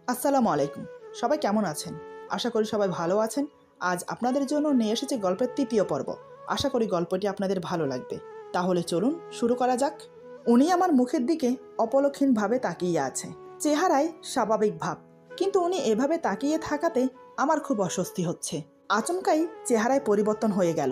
আসসালামু আলাইকুম। সবাই কেমন আছেন? আশা করি সবাই ভালো আছেন। আজ আপনাদের জন্য নিয়ে এসেছি গল্পের ৩য় পর্ব। আশা করি গল্পটি আপনাদের ভালো লাগবে। তাহলে চলুন শুরু করা যাক। উনি আমার মুখের দিকে অপলক্ষীনভাবে তাকিয়ে আছে। চেহারায় স্বাভাবিক ভাব, কিন্তু উনি এভাবে তাকিয়ে থাকাতে আমার খুব অস্বস্তি হচ্ছে। আচমকাই চেহারায় পরিবর্তন হয়ে গেল।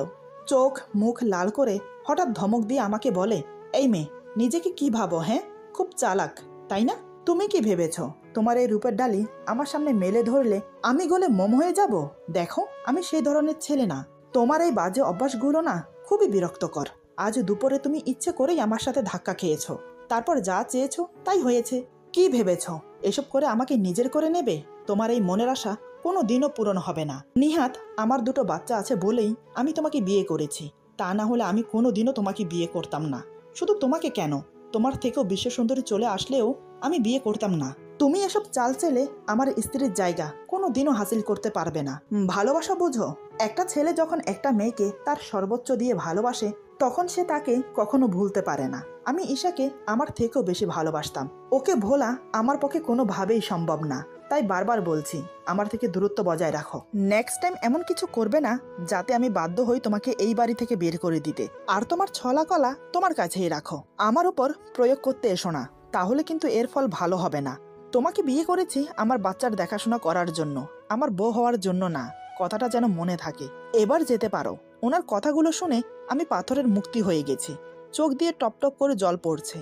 চোখ মুখ লাল করে হঠাৎ ধমক দিয়ে আমাকে বলে, এই মেয়ে, নিজেকে কি ভাবো? হ্যাঁ, খুব চালাক, তাই না? তুমি কি ভেবেছ তোমার এই রূপের ডালি আমার সামনে মেলে ধরলে আমি গলে মোম হয়ে যাব? দেখো, আমি সেই ধরনের ছেলে না। তোমার এই বাজে অভ্যাসগুলো না খুবই বিরক্তকর। আজ দুপুরে তুমি ইচ্ছে করেই আমার সাথে ধাক্কা খেয়েছ, তারপর যা চেয়েছো তাই হয়েছে। কি ভেবেছ এসব করে আমাকে নিজের করে নেবে? তোমার এই মনের আশা কোনো দিনও পূরণ হবে না। নিহাত, আমার দুটো বাচ্চা আছে বলেই আমি তোমাকে বিয়ে করেছি। তা না হলে আমি কোনো দিনও তোমাকে বিয়ে করতাম না। শুধু তোমাকে কেন, তোমার থেকেও বিশ্ব সুন্দরী চলে আসলেও আমি বিয়ে করতাম না। তুমি এসব চাল চেলে আমার স্ত্রীর জায়গা কোনো দিনও হাসিল করতে পারবে না। ভালোবাসা বোঝো? একটা ছেলে যখন একটা মেয়েকে তার সর্বোচ্চ দিয়ে ভালোবাসে, তখন সে তাকে কখনো ভুলতে পারে না। আমি ঈশাকে আমার থেকেও বেশি ভালোবাসতাম। ওকে ভোলা আমার পক্ষে কোনোভাবেই সম্ভব না। তাই বারবার বলছি, আমার থেকে দূরত্ব বজায় রাখো। নেক্সট টাইম এমন কিছু করবে না যাতে আমি বাধ্য হই তোমাকে এই বাড়ি থেকে বের করে দিতে। আর তোমার ছলা কলা তোমার কাছেই রাখো, আমার উপর প্রয়োগ করতে এসো না, তাহলে কিন্তু এর ফল ভালো হবে না। তোমাকে বিয়ে করেছি আমার বাচ্চার দেখাশোনা করার জন্য, আমার বউ হওয়ার জন্য না। কথাটা যেন মনে থাকে। এবার যেতে পারো। ওনার কথাগুলো শুনে আমি পাথরের মুক্তি হয়ে গেছি। চোখ দিয়ে টপ টপ করে জল পড়ছে।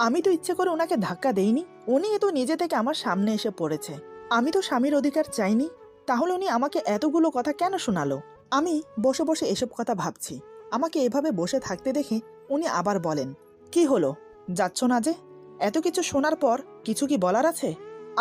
আমি তো ইচ্ছে করে ওনাকে ধাক্কা দেইনি, উনি তো নিজে থেকে আমার সামনে এসে পড়েছে। আমি তো স্বামীর অধিকার চাইনি, তাহলে উনি আমাকে এতগুলো কথা কেন শোনালো? আমি বসে বসে এসব কথা ভাবছি। আমাকে এভাবে বসে থাকতে দেখে উনি আবার বলেন, কি হলো, যাচ্ছ না যে? এত কিছু শোনার পর কিছু কি বলার আছে?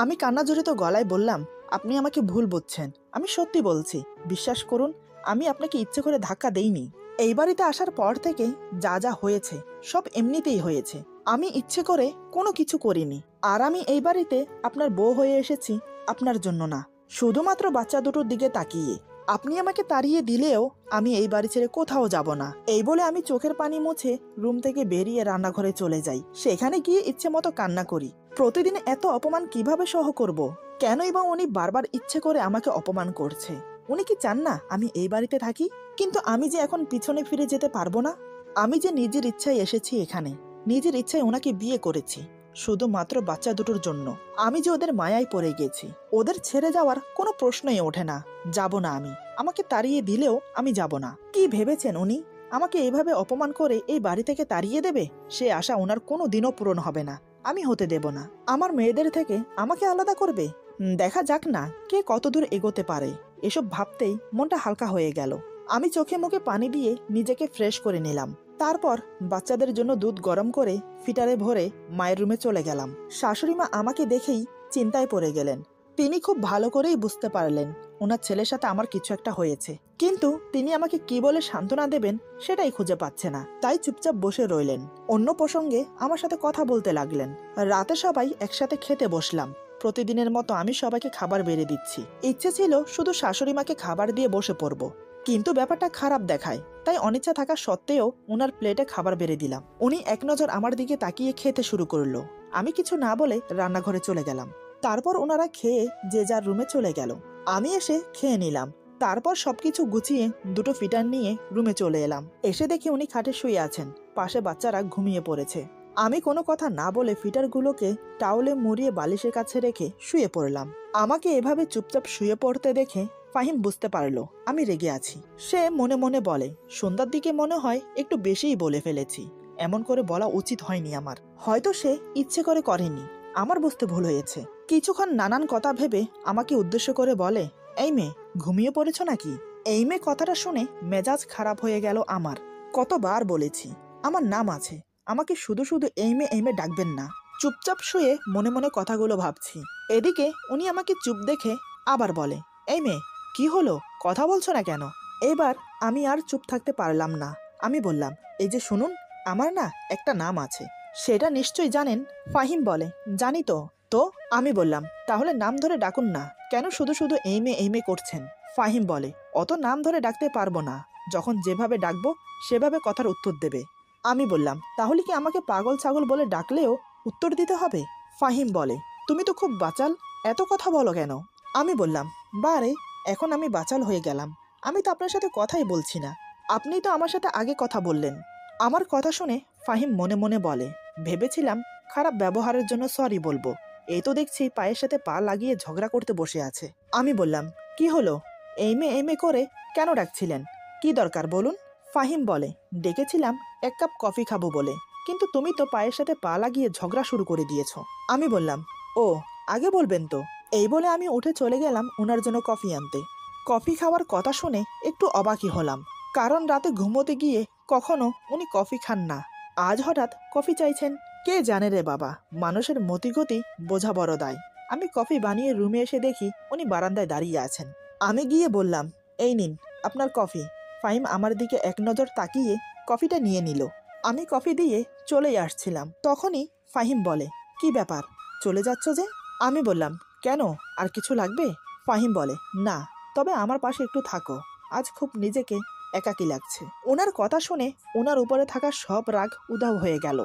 আমি কান্নাজড়িত গলায় বললাম, আপনি আমাকে ভুল বুঝছেন, আমি সত্যি বলছি। বিশ্বাস করুন, আমি আপনাকে ইচ্ছে করে ধাক্কা দেইনি। এই বাড়িতে আসার পর থেকে যা যা হয়েছে সব এমনিতেই হয়েছে। আমি ইচ্ছে করে কোনো কিছু করিনি। আর আমি এই বাড়িতে আপনার বউ হয়ে এসেছি আপনার জন্য না, শুধুমাত্র বাচ্চা দুটোর দিকে তাকিয়ে। আপনি আমাকে তাড়িয়ে দিলেও আমি এই বাড়ি ছেড়ে কোথাও যাব না। এই বলে আমি চোখের পানি মুছে রুম থেকে বেরিয়ে রান্নাঘরে চলে যাই। সেখানে গিয়ে ইচ্ছে মতো কান্না করি। প্রতিদিন এত অপমান কিভাবে সহ করব? কেনই বা উনি বারবার ইচ্ছে করে আমাকে অপমান করছে? উনি কি চান না আমি এই বাড়িতে থাকি? কিন্তু আমি যে এখন পিছনে ফিরে যেতে পারবো না। আমি যে নিজের ইচ্ছায় এসেছি এখানে, নিজের ইচ্ছায় ওনাকে বিয়ে করেছি, শুধুমাত্র বাচ্চা দুটোর জন্য। আমি যে ওদের মায়ায় পড়ে গেছি, ওদের ছেড়ে যাওয়ার কোনো প্রশ্নই ওঠে না। যাব না আমি। আমাকে তাড়িয়ে দিলেও আমি যাব না। কি ভেবেছেন উনি আমাকে এভাবে অপমান করে এই বাড়ি থেকে তাড়িয়ে দেবে? সে আশা ওনার কোনো দিনও পূরণ হবে না। আমি হতে দেব না। আমার মেয়েদের থেকে আমাকে আলাদা করবে? দেখা যাক না কে কতদূর এগোতে পারে। এসব ভাবতেই মনটা হালকা হয়ে গেল। আমি চোখে মুখে পানি দিয়ে নিজেকে ফ্রেশ করে নিলাম। তারপর বাচ্চাদের জন্য দুধ গরম করে ফিটারে ভরে মায়ের রুমে চলে গেলাম। শাশুড়ি মা আমাকে দেখেই চিন্তায় পড়ে গেলেন। তিনি খুব ভালো করেই বুঝতে পারলেন ওনার ছেলের সাথে আমার কিছু একটা হয়েছে, কিন্তু তিনি আমাকে কি বলে সান্ত্বনা দেবেন সেটাই খুঁজে পাচ্ছে না। তাই চুপচাপ বসে রইলেন। অন্য প্রসঙ্গে আমার সাথে কথা বলতে লাগলেন। রাতে সবাই একসাথে খেতে বসলাম। প্রতিদিনের মতো আমি সবাইকে খাবার বেড়ে দিচ্ছি। ইচ্ছে ছিল শুধু শাশুড়ি মাকে খাবার দিয়ে বসে পড়ব, কিন্তু ব্যাপারটা খারাপ দেখায়, তাই অনিচ্ছা থাকা সত্ত্বেও ওনার প্লেটে খাবার বেড়ে দিলাম। উনি এক নজর আমার দিকে তাকিয়ে খেতে শুরু করলো। আমি কিছু না বলে রান্নাঘরে চলে গেলাম। তারপর ওনারা খেয়ে যে যার রুমে চলে গেল। আমি এসে খেয়ে নিলাম। তারপর সবকিছু গুছিয়ে দুটো ফিটার নিয়ে রুমে চলে এলাম। এসে দেখি উনি খাটে শুয়ে আছেন, পাশে বাচ্চারা ঘুমিয়ে পড়েছে। আমি কোনো কথা না বলে ফিটারগুলোকে টাওয়ালে মুড়িয়ে বালিশের কাছে রেখে শুয়ে পড়লাম। আমাকে এভাবে চুপচাপ শুয়ে পড়তে দেখে ফাহিম বুঝতে পারলো আমি রেগে আছি। সে মনে মনে বলে, সন্ধ্যার দিকে মনে হয় একটু বেশিই বলে ফেলেছি, এমন করে বলা উচিত হয়নি আমার। হয়তো সে ইচ্ছে করে করেনি, আমার বুঝতে ভুল হয়েছে। কিছুক্ষণ নানান কথা ভেবে আমাকে উদ্দেশ্য করে বলে, এই মেয়ে, ঘুমিয়ে পড়েছ নাকি? এই মেয়ে কথাটা শুনে মেজাজ খারাপ হয়ে গেল আমার। কতবার বলেছি আমার নাম আছে, আমাকে শুধু শুধু এই মেয়ে ডাকবেন না। চুপচাপ শুয়ে মনে মনে কথাগুলো ভাবছি। এদিকে উনি আমাকে চুপ দেখে আবার বলে, এই মেয়ে, কি হলো, কথা বলছো না কেন? এবার আমি আর চুপ থাকতে পারলাম না। আমি বললাম, এই যে শুনুন, আমার না একটা নাম আছে, সেটা নিশ্চয়ই জানেন। ফাহিম বলে, জানি তো। তো আমি বললাম, তাহলে নাম ধরে ডাকুন না, কেন শুধু শুধু এই মেয়ে করছেন? ফাহিম বলে, অত নাম ধরে ডাকতে পারবো না, যখন যেভাবে ডাকবো সেভাবে কথার উত্তর দেবে। আমি বললাম, তাহলে কি আমাকে পাগল ছাগল বলে ডাকলেও উত্তর দিতে হবে? ফাহিম বলে, তুমি তো খুব বাচাল, এত কথা বলো কেন? আমি বললাম, বারে, এখন আমি বাচাল হয়ে গেলাম। আমি তো আপনার সাথে কথাই বলছি না। আপনিই তো আমার সাথে আগে কথা বললেন। আমার কথা শুনে ফাহিম মনে মনে বলে, ভেবেছিলাম খারাপ ব্যবহারের জন্য সরি বলবো, এই তো দেখছি পায়ের সাথে পা লাগিয়ে ঝগড়া করতে বসে আছে। আমি বললাম, কি হলো? এই মে করে কেন ডাকছিলেন? কি দরকার বলুন? ফাহিম বলে, ডেকেছিলাম 1 কাপ কফি খাবো বলে, কিন্তু তুমি তো পায়ের সাথে পা লাগিয়ে ঝগড়া শুরু করে দিয়েছো। আমি বললাম, ও, আগে বলবেন তো। এই বলে আমি উঠে চলে গেলাম ওনার জন্য কফি আনতে। কফি খাওয়ার কথা শুনে একটু অবাকই হলাম, কারণ রাতে ঘুমোতে গিয়ে কখনো উনি কফি খান না। আজ হঠাৎ কফি চাইছেন। কে জানে রে বাবা, মানুষের মতিগতি বোঝা বড় দায়। আমি কফি বানিয়ে রুমে এসে দেখি উনি বারান্দায় দাঁড়িয়ে আছেন। আমি গিয়ে বললাম, এই নিন আপনার কফি। ফাহিম আমার দিকে এক নজর তাকিয়ে কফিটা নিয়ে নিল। আমি কফি দিয়ে চলেই আসছিলাম, তখনই ফাহিম বলে, কি ব্যাপার, চলে যাচ্ছ যে? আমি বললাম, কেন, আর কিছু লাগবে? ফাহিম বলে, না, তবে আমার পাশে একটু থাকো, আজ খুব নিজেকে একাকী লাগছে। ওনার কথা শুনে ওনার উপরে থাকা সব রাগ উধাও হয়ে গেল।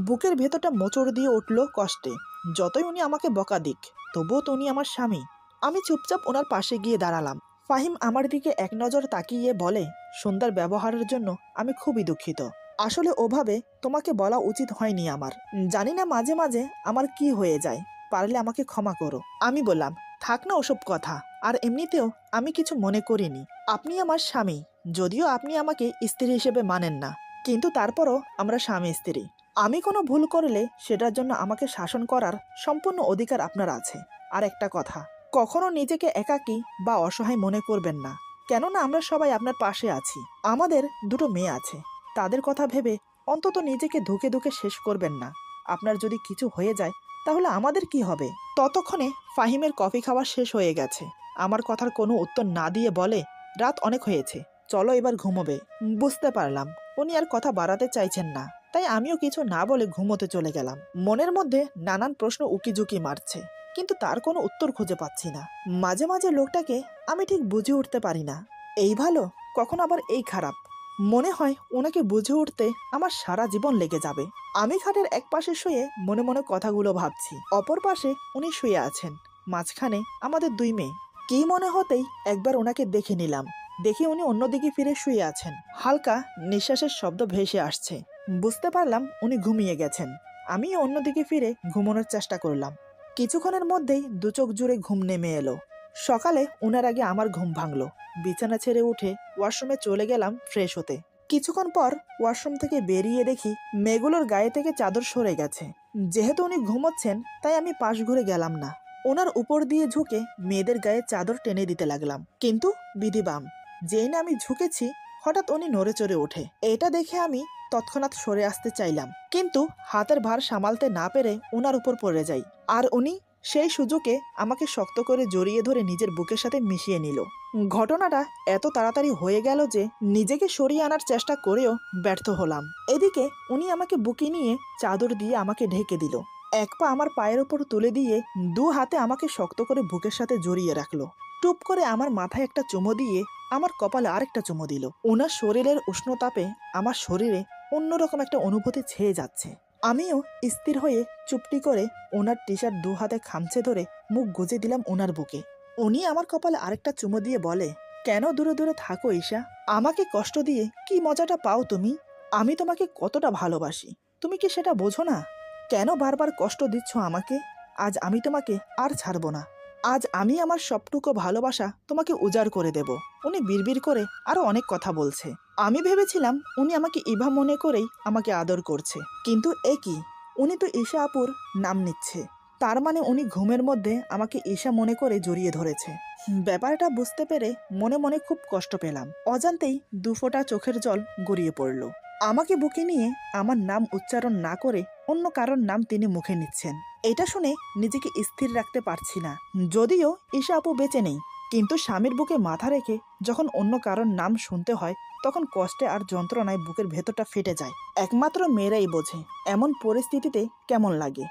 বুকের ভেতরটা মোচড় দিয়ে উঠল কষ্টে। যতই উনি আমাকে বকা দিক, তবুও তো উনি আমার স্বামী। আমি চুপচাপ ওনার পাশে গিয়ে দাঁড়ালাম। ফাহিম আমার দিকে এক নজর তাকিয়ে বলে, সুন্দর ব্যবহারের জন্য আমি খুবই দুঃখিত। আসলে ওভাবে তোমাকে বলা উচিত হয়নি আমার। জানি না মাঝে মাঝে আমার কি হয়ে যায়, পারলে আমাকে ক্ষমা করো। আমি বললাম, থাক না ওসব কথা, আর এমনিতেও আমি কিছু মনে করিনি। আপনি আমার স্বামী, যদিও আপনি আমাকে স্ত্রী হিসেবে মানেন না, কিন্তু তারপরও আমরা স্বামী স্ত্রী। আমি কোনো ভুল করলে সেটার জন্য আমাকে শাসন করার সম্পূর্ণ অধিকার আপনার আছে। আর একটা কথা, কখনো নিজেকে একাকী বা অসহায় মনে করবেন না, কেননা আমরা সবাই আপনার পাশে আছি। আমাদের 2টো মেয়ে আছে, তাদের কথা ভেবে অন্তত নিজেকে ধুকে ধুকে শেষ করবেন না। আপনার যদি কিছু হয়ে যায় তাহলে আমাদের কি হবে? ততক্ষণে ফাহিমের কফি খাওয়া শেষ হয়ে গেছে। আমার কথার কোনো উত্তর না দিয়ে বলে, রাত অনেক হয়েছে, চলো এবার ঘুমোবে। বুঝতে পারলাম উনি আর কথা বাড়াতে চাইছেন না, তাই আমিও কিছু না বলে ঘুমোতে চলে গেলাম। মনের মধ্যে নানান প্রশ্ন উকিঝুঁকি মারছে, কিন্তু তার কোনো উত্তর খুঁজে পাচ্ছি না। মাঝে মাঝে লোকটাকে আমি ঠিক বুঝে উঠতে পারি না, এই ভালো কখন আবার এই খারাপ। মনে হয় ওনাকে বুঝে উঠতে আমার সারা জীবন লেগে যাবে। আমি খাটের এক পাশে শুয়ে মনে মনে কথাগুলো ভাবছি, অপর পাশে উনি শুয়ে আছেন, মাঝখানে আমাদের 2 মেয়ে। কি মনে হতেই একবার ওনাকে দেখে নিলাম, দেখে উনি অন্যদিকে ফিরে শুয়ে আছেন। হালকা নিঃশ্বাসের শব্দ ভেসে আসছে, বুঝতে পারলাম উনি ঘুমিয়ে গেছেন। আমি অন্যদিকে ফিরে ঘুমানোর চেষ্টা করলাম। কিছুক্ষণের মধ্যেই 2 চোখ জুড়ে ঘুম নেমে এলো। সকালে ওনার আগে আমার ঘুম ভাঙলো। বিছানা ছেড়ে উঠে ওয়াশরুমে চলে গেলাম ফ্রেশ হতে। কিছুক্ষণ পর ওয়াশরুম থেকে বেরিয়ে দেখি মেয়েগুলোর গায়ে থেকে চাদর সরে গেছে। যেহেতু উনি ঘুমোচ্ছেন তাই আমি পাশ ঘুরে গেলাম না, ওনার উপর দিয়ে ঝুঁকে মেয়েদের গায়ে চাদর টেনে দিতে লাগলাম। কিন্তু বিধিবাম, যেই না আমি ঝুঁকেছি হঠাৎ উনি নড়ে চড়ে ওঠে। এটা দেখে আমি তৎক্ষণাৎ সরে আসতে চাইলাম, কিন্তু হাতের ভার সামালতে না পেরে ওনার উপর পড়ে যাই, আর উনি সেই সুযোগে আমাকে শক্ত করে জড়িয়ে ধরে নিজের বুকের সাথে মিশিয়ে নিল। ঘটনাটা এত তাড়াতাড়ি হয়ে গেল যে নিজেকে সরিয়ে আনার চেষ্টা করেও ব্যর্থ হলাম। এদিকে উনি আমাকে বুকে নিয়ে চাদর দিয়ে আমাকে ঢেকে দিল। এক পা আমার পায়ের ওপর তুলে দিয়ে 2 হাতে আমাকে শক্ত করে বুকের সাথে জড়িয়ে রাখলো। টুপ করে আমার মাথায় একটা চুমো দিয়ে আমার কপালে আরেকটা চুমো দিল। ওনার শরীরের উষ্ণতাপে আমার শরীরে অন্যরকম একটা অনুভূতি ছেয়ে যাচ্ছে। আমিও স্থির হয়ে চুপটি করে ওনার টি-শার্ট 2 হাতে খামচে ধরে মুখ গুজে দিলাম ওনার বুকে। উনি আমার কপালে আরেকটা চুমো দিয়ে বলে, কেন দূরে দূরে থাকো ঈশা? আমাকে কষ্ট দিয়ে কি মজাটা পাও তুমি? আমি তোমাকে কতটা ভালোবাসি, তুমি কি সেটা বোঝো না? কেন বারবার কষ্ট দিচ্ছ আমাকে? আজ আমি তোমাকে আর ছাড়বো না। আজ আমি আমার সবটুকু ভালোবাসা তোমাকে উজাড় করে দেব। উনি বিড়বিড় করে আরো অনেক কথা বলছে। আমি ভেবেছিলাম উনি আমাকে ইভা মনে করেই আমাকে আদর করছে, কিন্তু এ কি, উনি তো ঈশা আপুর নাম নিচ্ছে। তার মানে উনি ঘুমের মধ্যে আমাকে ঈশা মনে করে জড়িয়ে ধরেছে। ব্যাপারটা বুঝতে পেরে মনে মনে খুব কষ্ট পেলাম। অজান্তেই 2 ফোঁটা চোখের জল গড়িয়ে পড়ল। আমাকে বুকে নিয়ে আমার নাম উচ্চারণ না করে অন্য কারোর নাম তিনি মুখে নিচ্ছেন। এটা শুনে নিজেকে স্থির রাখতে পারছি না। যদিও ঈশা আপু বেঁচে নেই, কিন্তু স্বামীর বুকে মাথা রেখে যখন অন্য কারোর নাম শুনতে হয় তখন কষ্টে আর যন্ত্রণায় বুকের ভেতরটা ফেটে যায়। একমাত্র মেয়েরাই বোঝে এমন পরিস্থিতিতে কেমন লাগে।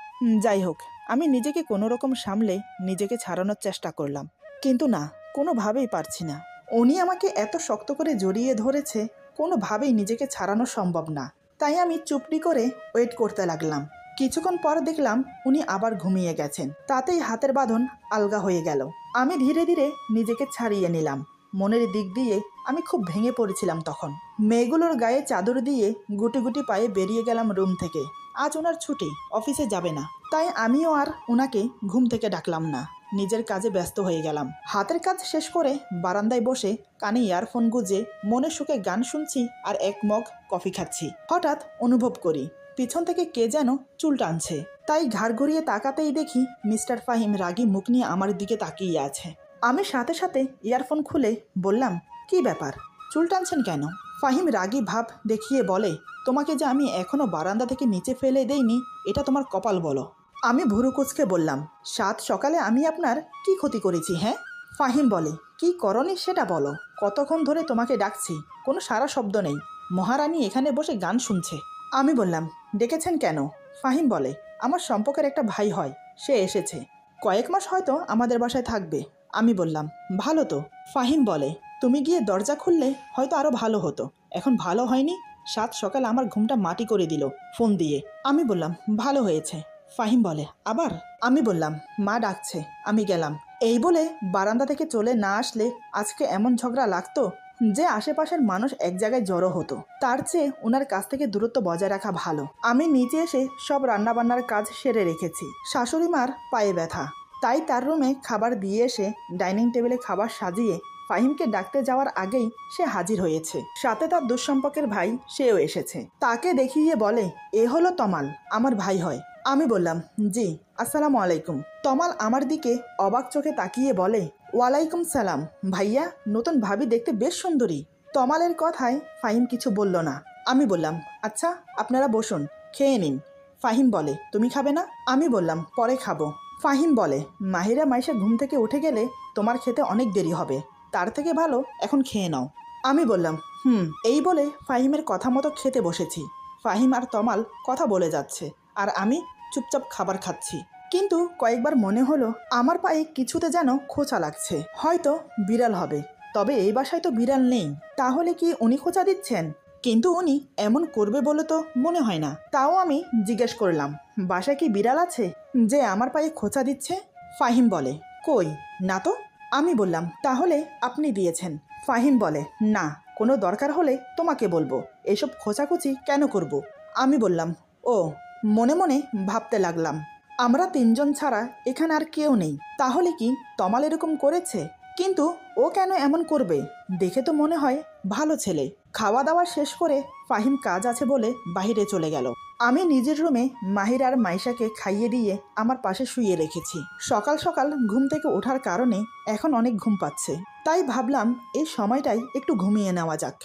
যাই হোক, আমি নিজেকে কোনো রকম সামলে নিজেকে ছাড়ানোর চেষ্টা করলাম, কিন্তু না, কোনোভাবেই পারছি না। উনি আমাকে এত শক্ত করে জড়িয়ে ধরেছে, কোনোভাবেই নিজেকে ছাড়ানো সম্ভব না। তাই আমি চুপটি করে ওয়েট করতে লাগলাম। কিছুক্ষণ পর দেখলাম উনি আবার ঘুমিয়ে গেছেন। তাতেই হাতের বাঁধন আলগা হয়ে গেল। আমি ধীরে ধীরে নিজেকে ছাড়িয়ে নিলাম। মনের দিক দিয়ে আমি খুব ভেঙে পড়েছিলাম তখন। মেয়েগুলোর গায়ে চাদর দিয়ে গুটি গুটি পায়ে বেরিয়ে গেলাম রুম থেকে। আজ ওনার ছুটি, অফিসে যাবে না, তাই আমিও আর ওনাকে ঘুম থেকে ডাকলাম না। নিজের কাজে ব্যস্ত হয়ে গেলাম। হাতের কাজ শেষ করে বারান্দায় বসে কানে ইয়ারফোন গুজে মনে সুখে গান শুনছি আর এক মগ কফি খাচ্ছি। হঠাৎ অনুভব করি পিছন থেকে কে যেন চুল টানছে। তাই ঘাড় ঘুরিয়ে তাকাতেই দেখি মিস্টার ফাহিম রাগী মুখ নিয়ে আমার দিকে তাকিয়ে আছে। আমি সাথে সাথে ইয়ারফোন খুলে বললাম, কি ব্যাপার, চুল টানছেন কেন? ফাহিম রাগী ভাব দেখিয়ে বলে, তোমাকে যে আমি এখনো বারান্দা থেকে নিচে ফেলে দেইনি, এটা তোমার কপাল বলো। আমি ভুরু কুচকে বললাম, সাত সকালে আমি আপনার কি ক্ষতি করেছি? হ্যাঁ। ফাহিম বলে, কি করনি সেটা বলো। কতক্ষণ ধরে তোমাকে ডাকছি, কোনো সারা শব্দ নেই। মহারানী এখানে বসে গান শুনছে। আমি বললাম, ডেকেছেন কেন? ফাহিম বলে, আমার সম্পর্কের একটা ভাই হয়, সে এসেছে, কয়েক মাস হয়তো আমাদের বাসায় থাকবে। আমি বললাম, ভালো তো। ফাহিম বলে, তুমি গিয়ে দরজা খুললে হয়তো আরও ভালো হতো, এখন ভালো হয়নি। সাত সকাল আমার ঘুমটা মাটি করে দিল ফোন দিয়ে। আমি বললাম, ভালো হয়েছে। ফাহিম বলে, আবার? আমি বললাম, মা ডাকছে, আমি গেলাম। এই বলে বারান্দা থেকে চলে না আসলে আজকে এমন ঝগড়া লাগতো যে আশেপাশের মানুষ এক জায়গায় জড়ো হতো। তার চেয়ে ওনার কাছ থেকে দূরত্ব বজায় রাখা ভালো। আমি নিচে এসে সব রান্নাবান্নার কাজ সেরে রেখেছি। শাশুড়ি মার পায়ে ব্যথা, তাই তার রুমে খাবার দিয়ে এসে ডাইনিং টেবিলে খাবার সাজিয়ে ফাহিমকে ডাকতে যাওয়ার আগেই সে হাজির হয়েছে। সাথে তার দুঃসম্পর্কের ভাই সেও এসেছে। তাকে দেখিয়ে বলে, এ হলো তমাল, আমার ভাই হয়। আমি বললাম, জি, আসসালামু আলাইকুম। তমাল আমার দিকে অবাক চোখে তাকিয়ে বলে, ওয়ালাইকুম সালাম ভাইয়া, নতুন ভাবি দেখতে বেশ সুন্দরী। তমালের কথায় ফাহিম কিছু বলল না। আমি বললাম, আচ্ছা আপনারা বসুন, খেয়ে নিন। ফাহিম বলে, তুমি খাবে না? আমি বললাম, পরে খাবো। ফাহিম বলে, মাহিরা মাইশা ঘুম থেকে উঠে গেলে তোমার খেতে অনেক দেরি হবে, তার থেকে ভালো এখন খেয়ে নাও। আমি বললাম, এই বলে ফাহিমের কথা মতো খেতে বসেছি। ফাহিম আর তমাল কথা বলে যাচ্ছে আর আমি চুপচাপ খাবার খাচ্ছি। কিন্তু কয়েকবার মনে হলো আমার পায়ে কিছুতে যেন খোঁচা লাগছে, হয়তো বিড়াল হবে। তবে এই বাসায় তো বিড়াল নেই, তাহলে কি উনি খোঁচা দিচ্ছেন? কিন্তু উনি এমন করবে বলে তো মনে হয় না। তাও আমি জিজ্ঞেস করলাম, বাসায় কি বিড়াল আছে যে আমার পায়ে খোঁচা দিচ্ছে? ফাহিম বলে, কই না তো। আমি বললাম, তাহলে আপনি দিয়েছেন। ফাহিম বলে, না, কোনো দরকার হলে তোমাকে বলবো, এসব খোঁচাখুচি কেন করব? আমি বললাম, ও। মনে মনে ভাবতে লাগলাম, আমরা তিনজন ছাড়া এখানে আর কেউ নেই, তাহলে কি তমাল এরকম করেছে? কিন্তু ও কেন এমন করবে? দেখে তো মনে হয় ভালো ছেলে। খাওয়া দাওয়া শেষ করে ফাহিম কাজ আছে বলে বাইরে চলে গেল। আমি নিজের রুমে মাহির আর মাইশাকে খাইয়ে দিয়ে আমার পাশে শুয়ে রেখেছি। সকাল সকাল ঘুম থেকে ওঠার কারণে এখন অনেক ঘুম পাচ্ছে, তাই ভাবলাম এই সময়টাই একটু ঘুমিয়ে নেওয়া যাক।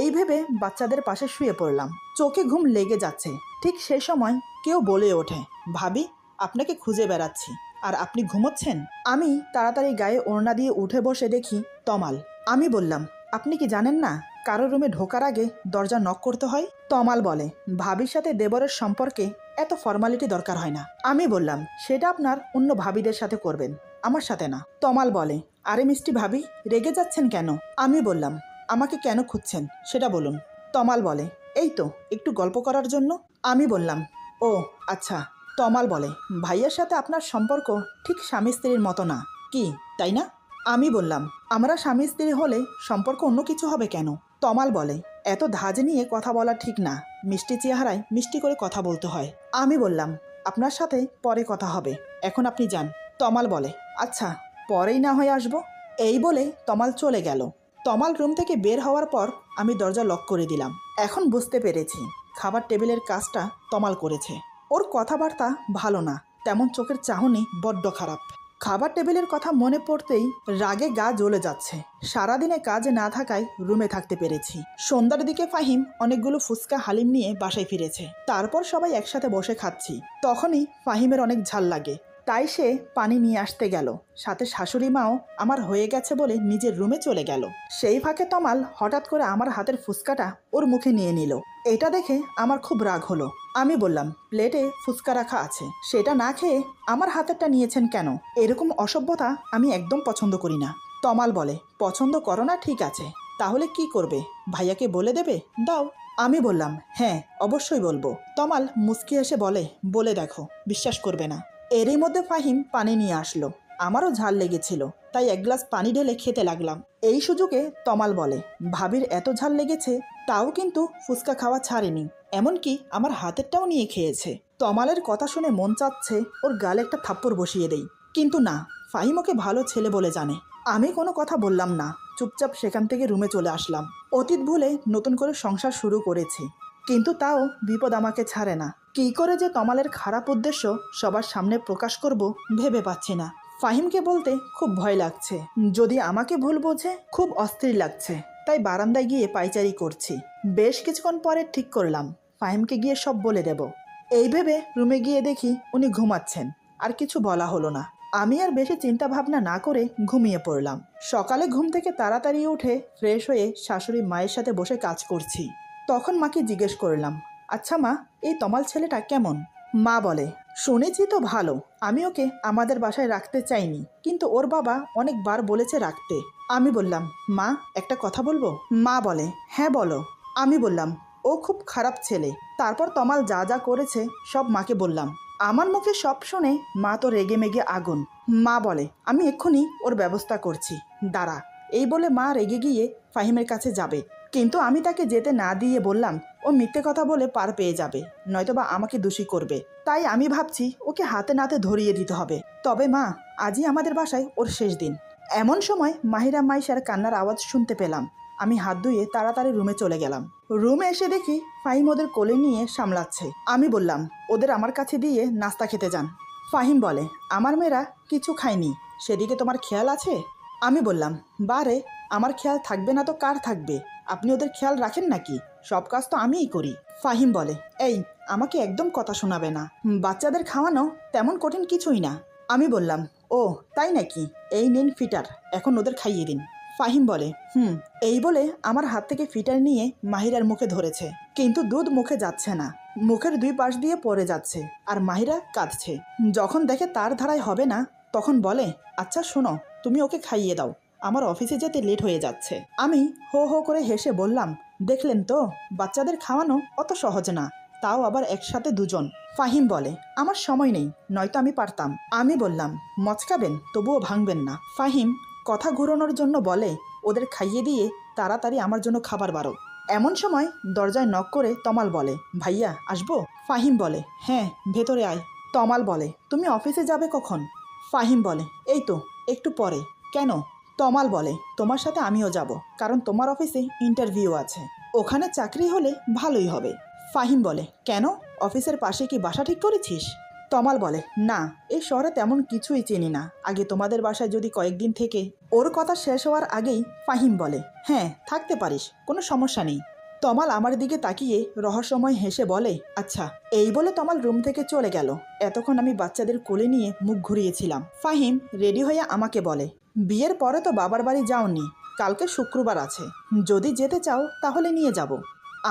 এই ভেবে বাচ্চাদের পাশে শুয়ে পড়লাম। চোখে ঘুম লেগে যাচ্ছে। ঠিক সেই সময় কেউ বলে ওঠে, ভাবি, আপনাকে খুঁজে বেড়াচ্ছি আর আপনি ঘুমোচ্ছেন। আমি তাড়াতাড়ি গায়ে ওড়না দিয়ে উঠে বসে দেখি তমাল। আমি বললাম, আপনি কি জানেন না কারো রুমে ঢোকার আগে দরজা নক করতে হয়? তমাল বলে, ভাবির সাথে দেবরের সম্পর্কে এত ফর্মালিটি দরকার হয় না। আমি বললাম, সেটা আপনার অন্য ভাবিদের সাথে করবেন, আমার সাথে না। তমাল বলে, আরে মিষ্টি ভাবি, রেগে যাচ্ছেন কেন? আমি বললাম, আমাকে কেন খুঁজছেন সেটা বলুন। তমাল বলে, এই তো একটু গল্প করার জন্য। আমি বললাম, ও আচ্ছা। তমাল বলে, ভাইয়ের সাথে আপনার সম্পর্ক ঠিক স্বামী স্ত্রীর মতো না, কি তাই না? আমি বললাম, আমরা স্বামী স্ত্রী হলে সম্পর্ক অন্য কিছু হবে কেন? তমাল বলে, এত ধাজ নিয়ে কথা বলা ঠিক না, মিষ্টি চেহারায় মিষ্টি করে কথা বলতে হয়। আমি বললাম, আপনার সাথে পরে কথা হবে, এখন আপনি যান। তমাল বলে, আচ্ছা, পরেই না হয় আসবো। এই বলে তমাল চলে গেল। তমাল রুম থেকে বের হওয়ার পর আমি দরজা লক করে দিলাম। এখন বুঝতে পেরেছি খাবার টেবিলের কাজটা তমাল করেছে। ওর কথাবার্তা ভালো না, তেমন চোখের চাহনি বড্ড খারাপ। খাবার টেবিলের কথা মনে পড়তেই রাগে গা জ্বলে যাচ্ছে। সারাদিনে কাজে না থাকায় রুমে থাকতে পেরেছি। সন্ধ্যার দিকে ফাহিম অনেকগুলো ফুচকা হালিম নিয়ে বাসায় ফিরেছে। তারপর সবাই একসাথে বসে খাচ্ছি। তখনই ফাহিমের অনেক ঝাল লাগে, তাই সে পানি নিয়ে আসতে গেল। সাথে শাশুড়ি মাও আমার হয়ে গেছে বলে নিজের রুমে চলে গেল। সেই ফাঁকে তমাল হঠাৎ করে আমার হাতের ফুচকাটা ওর মুখে নিয়ে নিল। এটা দেখে আমার খুব রাগ হলো। আমি বললাম, প্লেটে ফুচকা রাখা আছে, সেটা না খেয়ে আমার হাতেরটা নিয়েছেন কেন? এরকম অসভ্যতা আমি একদম পছন্দ করি না। তমাল বলে, পছন্দ করো না ঠিক আছে, তাহলে কি করবে? ভাইয়াকে বলে দেবে? দাও। আমি বললাম, হ্যাঁ অবশ্যই বলবো। তমাল মুচকি এসে বলে, বলে দেখো, বিশ্বাস করবে না। এরই মধ্যে ফাহিম পানি নিয়ে আসলো। আমারও ঝাল লেগেছিল, তাই এক গ্লাস পানি ঢেলে খেতে লাগলাম। এই সুযোগে তমাল বলে, ভাবির এত ঝাল লেগেছে, তাও কিন্তু ফুচকা খাওয়া ছাড়েনি, এমনকি আমার হাতেরটাও নিয়ে খেয়েছে। তমালের কথা শুনে মন চাচ্ছে ওর গালে একটা থাপ্পড় বসিয়ে দেই, কিন্তু না, ফাহিম ওকে ভালো ছেলে বলে জানে। আমি কোনো কথা বললাম না, চুপচাপ সেখান থেকে রুমে চলে আসলাম। অতীত ভুলে নতুন করে সংসার শুরু করেছি, কিন্তু তাও বিপদ আমাকে ছাড়ে না। কী করে যে তমালের খারাপ উদ্দেশ্য সবার সামনে প্রকাশ করব ভেবে পাচ্ছি না। ফাহিমকে বলতে খুব ভয় লাগছে, যদি আমাকে ভুল বোঝে খুব অস্থির লাগছে, তাই বারান্দায় গিয়ে পায়চারি করছি। বেশ কিছুক্ষণ পরে ঠিক করলাম ফাহিমকে গিয়ে সব বলে দেব। এই ভেবে রুমে গিয়ে দেখি উনি ঘুমাচ্ছেন, আর কিছু বলা হলো না। আমি আর বেশি চিন্তা ভাবনা না করে ঘুমিয়ে পড়লাম। সকালে ঘুম থেকে তাড়াতাড়ি উঠে ফ্রেশ হয়ে শাশুড়ি মায়ের সাথে বসে কাজ করছি। তখন মাকে জিজ্ঞেস করলাম, আচ্ছা মা, এই তমাল ছেলেটা কেমন? মা বলে, শুনেছি তো ভালো, আমি ওকে আমাদের বাসায় রাখতে চাইনি, কিন্তু ওর বাবা অনেকবার বলেছে রাখতে। আমি বললাম, মা একটা কথা বলবো? মা বলে, হ্যাঁ বলো। আমি বললাম, ও খুব খারাপ ছেলে। তারপর তমাল যা যা করেছে সব মাকে বললাম। আমার মুখে সব শুনে মা তো রেগে মেগে আগুন। মা বলে, আমি এক্ষুনি ওর ব্যবস্থা করছি, দাঁড়া। এই বলে মা রেগে গিয়ে ফাহিমের কাছে যাবে, কিন্তু আমি তাকে যেতে না দিয়ে বললাম, ও মিথ্যে কথা বলে পার পেয়ে যাবে, নয়তোবা আমাকে দোষী করবে। তাই আমি ভাবছি ওকে হাতে নাতে ধরিয়ে দিতে হবে। তবে মা, আজই আমাদের বাসায় ওর শেষ দিন। এমন সময় মাহিরা মাইশার কান্নার আওয়াজ শুনতে পেলাম। আমি হাত ধুয়ে তাড়াতাড়ি রুমে চলে গেলাম। রুমে এসে দেখি ফাহিম ওদের কোলে নিয়ে সামলাচ্ছে। আমি বললাম, ওদের আমার কাছে দিয়ে নাস্তা খেতে যান। ফাহিম বলে, আমার মেয়েরা কিছু খায়নি, সেদিকে তোমার খেয়াল আছে? আমি বললাম, বারে, আমার খেয়াল থাকবে না তো কার থাকবে? আপনি ওদের খেয়াল রাখেন নাকি? সব কাজ তো আমিই করি। ফাহিম বলে, এই, আমাকে একদম কথা শোনাবে না, বাচ্চাদের খাওয়ানো তেমন কঠিন কিছুই না। আমি বললাম, ও তাই নাকি? এই নিন ফিটার, এখন ওদের খাইয়ে দিন। ফাহিম বলে, এই বলে আমার হাত থেকে ফিটার নিয়ে মাহিরার মুখে ধরেছে, কিন্তু দুধ মুখে যাচ্ছে না, মুখের দুই পাশ দিয়ে পড়ে যাচ্ছে, আর মাহিরা কাঁদছে। যখন দেখে তার ধারায় হবে না, তখন বলে, আচ্ছা শোনো, তুমি ওকে খাইয়ে দাও, আমার অফিসে যেতে লেট হয়ে যাচ্ছে। আমি হো হো করে হেসে বললাম, দেখলেন তো, বাচ্চাদের খাওয়ানো অত সহজ না, তাও আবার একসাথে দুজন। ফাহিম বলে, আমার সময় নেই, নয়তো আমি পারতাম। আমি বললাম, মচকাবেন, তবুও ভাঙবেন না। ফাহিম কথা ঘুরানোর জন্য বলে, ওদের খাইয়ে দিয়ে তাড়াতাড়ি আমার জন্য খাবার বাড়ো। এমন সময় দরজায় নক করে তমাল বলে, ভাইয়া আসবো? ফাহিম বলে, হ্যাঁ ভেতরে আয়। তমাল বলে, তুমি অফিসে যাবে কখন? ফাহিম বলে, এই তো একটু পরে। কেন? তমাল বলে, তোমার সাথে আমিও যাব, কারণ তোমার অফিসে ইন্টারভিউ আছে, ওখানে চাকরি হলে ভালোই হবে। ফাহিম বলে, কেন? অফিসের পাশে কি বাসা ঠিক করেছিস? তমাল বলে, না, এই শহরে তেমন কিছুই চিনি না, আগে তোমাদের বাসায় যদি কয়েকদিন থেকে। ওর কথা শেষ হওয়ার আগেই ফাহিম বলে, হ্যাঁ থাকতে পারিস, কোনো সমস্যা নেই। তমাল আমার দিকে তাকিয়ে রহস্যময় হেসে বলে, আচ্ছা। এই বলে তমাল রুম থেকে চলে গেল। এতক্ষণ আমি বাচ্চাদের কোলে নিয়ে মুখ ঘুরিয়েছিলাম। ফাহিম রেডি হয়ে আমাকে বলে, বিয়ের পরে তো বাবার বাড়ি যাওনি, কালকে শুক্রবার আছে, যদি যেতে চাও তাহলে নিয়ে যাব।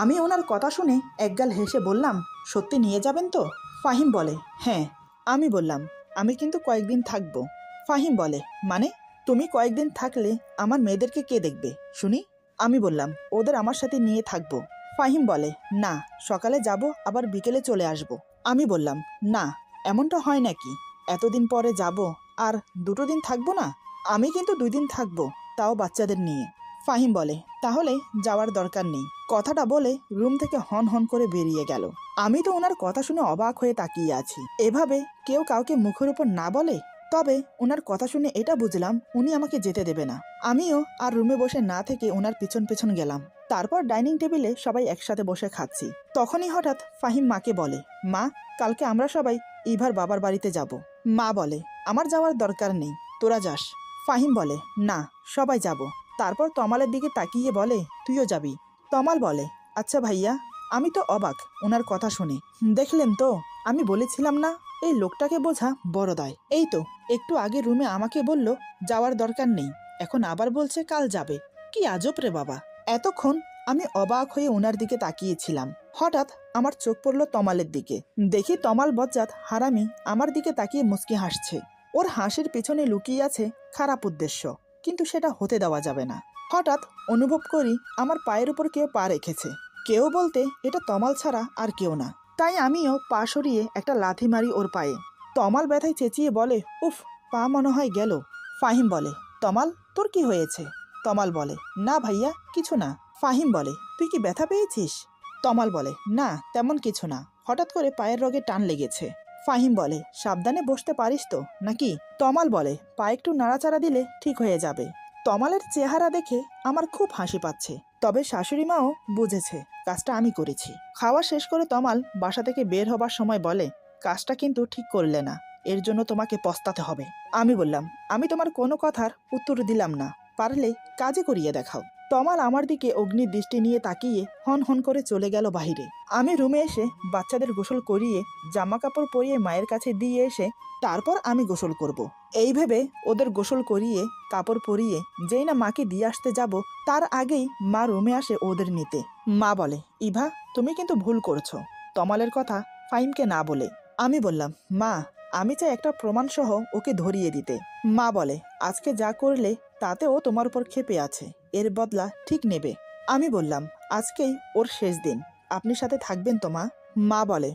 আমি ওনার কথা শুনে একগাল হেসে বললাম, সত্যি নিয়ে যাবেন তো? ফাহিম বলে, হ্যাঁ। আমি বললাম, আমি কিন্তু কয়েকদিন থাকবো। ফাহিম বলে, মানে? তুমি কয়েকদিন থাকলে আমার মেয়েদেরকে কে দেখবে শুনি? আমি বললাম, ওদের আমার সাথে নিয়ে থাকবো। ফাহিম বলে, না, সকালে যাব আবার বিকেলে চলে আসব। আমি বললাম, না, এমনটা হয় নাকি? এতদিন পরে যাব আর 2 দিন থাকবো না? আমি কিন্তু 2 দিন থাকবো, তাও বাচ্চাদের নিয়ে। ফাহিম বলে, তাহলে যাওয়ার দরকার নেই। কথাটা বলে রুম থেকে হন হন করে বেরিয়ে গেল। আমি তো ওনার কথা শুনে অবাক হয়ে তাকিয়ে আছি। এভাবে কেউ কাউকে মুখের উপর না বলে। তবে ওনার কথা শুনে এটা বুঝলাম উনি আমাকে যেতে দেবে না। আমিও আর রুমে বসে না থেকে ওনার পিছন পিছন গেলাম। তারপর ডাইনিং টেবিলে সবাই একসাথে বসে খাচ্ছি। তখনই হঠাৎ ফাহিম মাকে বলে, মা, কালকে আমরা সবাই ইভার বাবার বাড়িতে যাব। মা বলে, আমার যাওয়ার দরকার নেই, তোরা যাস। ফাহিম বলে, না, সবাই যাব। তারপর তমালের দিকে তাকিয়ে বলে, তুইও যাবি? তমাল বলে, আচ্ছা ভাইয়া। আমি তো অবাক ওনার কথা শুনে। দেখলেন তো, আমি বলেছিলাম না, এই লোকটাকে বোঝা বড় দায়। এই তো একটু আগে রুমে আমাকে বলল যাওয়ার দরকার নেই, এখন আবার বলছে কাল যাবে। কি আজব রে বাবা। এতক্ষণ আমি অবাক হয়ে ওনার দিকে তাকিয়েছিলাম। হঠাৎ আমার চোখ পড়ল তমালের দিকে। দেখি তমাল বজ্জাত হারামি আমার দিকে তাকিয়ে মুচকি হাসছে। ওর হাসির পিছনে লুকিয়ে আছে খারাপ উদ্দেশ্য, কিন্তু সেটা হতে দেওয়া যাবে না। হঠাৎ অনুভব করি আমার পায়ের উপর কেউ পা রেখেছে। কেউ বলতে এটা তমাল ছাড়া আর কেউ না। তাই আমিও পা সরিয়ে একটা লাথি মারি ওর পায়ে। তমাল ব্যথায় চেঁচিয়ে বলে, উফ, পা মনে হয় গেল। ফাহিম বলে, তমাল তোর কি হয়েছে? তমাল বলে, না ভাইয়া, কিছু না। ফাহিম বলে, তুই কি ব্যথা পেয়েছিস? তমাল বলে, না তেমন কিছু না, হঠাৎ করে পায়ের রগে টান লেগেছে। ফাহিম বলে, সাবধানে বসতে পারিস তো নাকি? তমাল বলে, পা একটু নাড়াচাড়া দিলে ঠিক হয়ে যাবে। তমালের চেহারা দেখে আমার খুব হাসি পাচ্ছে, তবে শাশুড়ি মাও বুঝেছে কাজটা আমি করেছি। খাওয়া শেষ করে তমাল বাসা থেকে বের হবার সময় বলে, কাজটা কিন্তু ঠিক করলে না, এর জন্য তোমাকে পস্তাতে হবে। আমি বললাম, আমি তোমার কোনো কথার উত্তর দিলাম না, পারলে কাজে করিয়ে দেখাও। তমাল আমার দিকে অগ্নির দৃষ্টি নিয়ে তাকিয়ে হন হন করে চলে গেল বাহিরে। আমি রুমে এসে বাচ্চাদের গোসল করিয়ে জামা কাপড় পরিয়ে মায়ের কাছে দিয়ে এসে তারপর আমি গোসল করব। এই ভেবে ওদের গোসল করিয়ে কাপড় পরিয়ে যেই না মাকে দিয়ে আসতে যাব, তার আগেই মা রুমে আসে ওদের নিতে। মা বলে, ইভা তুমি কিন্তু ভুল করছো, তমালের কথা ফাহিমকে না বলে। আমি বললাম, মা আমি চাই একটা প্রমাণ সহ ওকে ধরিয়ে দিতে। মা বলে, আজকে যা করলে তাতে ও তোমার উপর ক্ষেপে আছে, এর বদলা ঠিক নেবে। আমি বললাম, আজকেই ওর শেষ দিন, আপনি সাথে থাকবেন তো মা? মা বলে,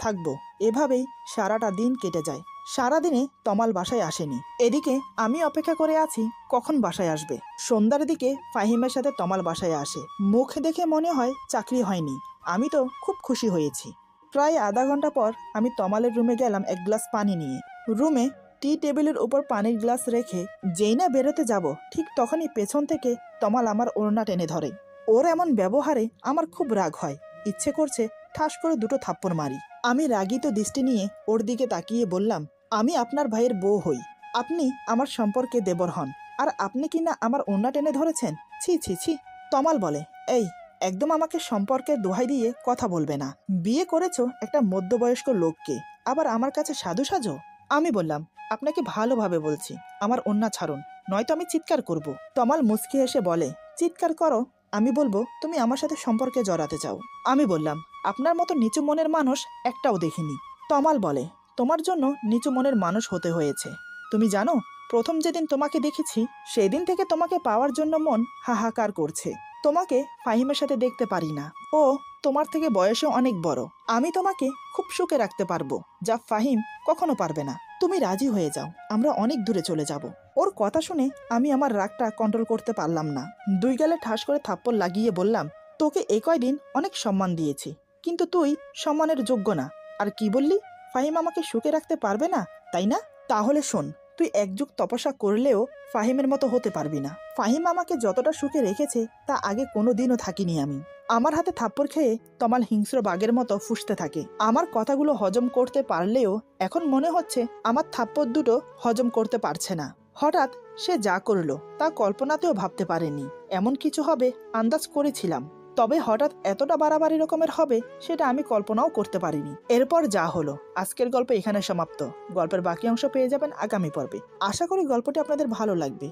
থাকবো। এভাবেই সারাটা দিন কেটে যায়। সারাদিনে তমাল বাসায় আসেনি। এদিকে আমি অপেক্ষা করে আছি কখন বাসায় আসবে। সন্ধ্যার দিকে ফাহিমের সাথে তমাল বাসায় আসে। মুখ দেখে মনে হয় চাকরি হয়নি। আমি তো খুব খুশি হয়েছি। প্রায় আধা ঘন্টা পর আমি তমালের রুমে গেলাম এক গ্লাস পানি নিয়ে। রুমে টি টেবিলের উপর পানির গ্লাস রেখে যেই না বেরোতে যাব, ঠিক তখনই পেছন থেকে তমাল আমার ওড়না টেনে ধরে। ওর এমন ব্যবহারে আমার খুব রাগ হয়, ইচ্ছে করছে ঠাস করে দুটো থাপ্পড় মারি। আমি রাগিত দৃষ্টি নিয়ে ওর দিকে তাকিয়ে বললাম, আমি আপনার ভাইয়ের বউ হই, আপনি আমার সম্পর্কে দেবর হন, আর আপনি কি না আমার ওড়না টেনে ধরেছেন? ছি ছি ছি। তমাল বলে, এই একদম আমাকে সম্পর্কের দোহাই দিয়ে কথা বলবে না। বিয়ে করেছো একটা মধ্যবয়স্ক লোককে, আবার আমার কাছে সাধু সাজো? আমি বললাম, আপনাকে ভালোভাবে বলছি, আমার ওড়না ছাড়ুন, নয়তো আমি চিৎকার করব। তমাল মুচকি এসে বলে, চিৎকার করো, আমি বলবো তুমি আমার সাথে সম্পর্কে জড়াতে চাও। আমি বললাম, আপনার মতো নিচু মনের মানুষ একটাও দেখিনি। তমাল বলে, তোমার জন্য নিচু মনের মানুষ হতে হয়েছে। তুমি জানো, প্রথম যেদিন তোমাকে দেখেছি সেদিন থেকে তোমাকে পাওয়ার জন্য মন হাহাকার করছে। তোমাকে ফাহিমের সাথে দেখতে পারি না, ও তোমার থেকে বয়সে অনেক বড়। আমি তোমাকে খুব সুখে রাখতে পারবো, যা ফাহিম কখনো পারবে না। তুমি রাজি হয়ে যাও, আমরা অনেক দূরে চলে যাব। ওর কথা শুনে আমি আমার রাগটা কন্ট্রোল করতে পারলাম না। দুই গালে ঠাস করে থাপ্পড় লাগিয়ে বললাম, তোকে এই কয়দিন অনেক সম্মান দিয়েছি, কিন্তু তুই সম্মানের যোগ্য না। আর কি বললি, ফাহিম আমাকে সুখে রাখতে পারবে না, তাই না? তাহলে শোন, তুই এক যুগ তপস্যা করলেও ফাহিমের মতো হতে পারবি না। ফাহিম আমাকে যতটা সুখে রেখেছে তা আগে কোনো দিনও থাকিনি আমি। আমার হাতে থাপ্পড় খেয়ে তমাল হিংস্র বাঘের মতো ফুঁসতে থাকে। আমার কথাগুলো হজম করতে পারলেও এখন মনে হচ্ছে আমার থাপ্পড় দুটো হজম করতে পারছে না। হঠাৎ সে যা করলো তা কল্পনাতেও ভাবতে পারেনি। এমন কিছু হবে আন্দাজ করেছিলাম, তবে হঠাৎ এতটা বাড়াবাড়ি রকমের হবে সেটা আমি কল্পনাও করতে পারিনি। এরপর যা হলো, আজকের গল্প এখানে সমাপ্ত। গল্পের বাকি অংশ পেয়ে যাবেন আগামী পর্বে। আশা করি গল্পটি আপনাদের ভালো লাগবে।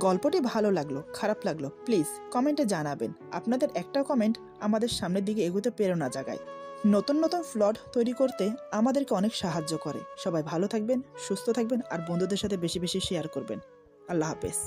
গল্পটি ভালো লাগলো, খারাপ লাগলো, প্লিজ কমেন্টে জানাবেন। আপনাদের একটা কমেন্ট আমাদের সামনের দিকে এগোতে প্রেরণা জাগায়। নতুন নতুন প্লট তৈরি করতে আমাদেরকে অনেক সাহায্য করে। সবাই ভালো থাকবেন, সুস্থ থাকবেন, আর বন্ধুদের সাথে বেশি বেশি শেয়ার করবেন। আল্লাহ হাফেজ।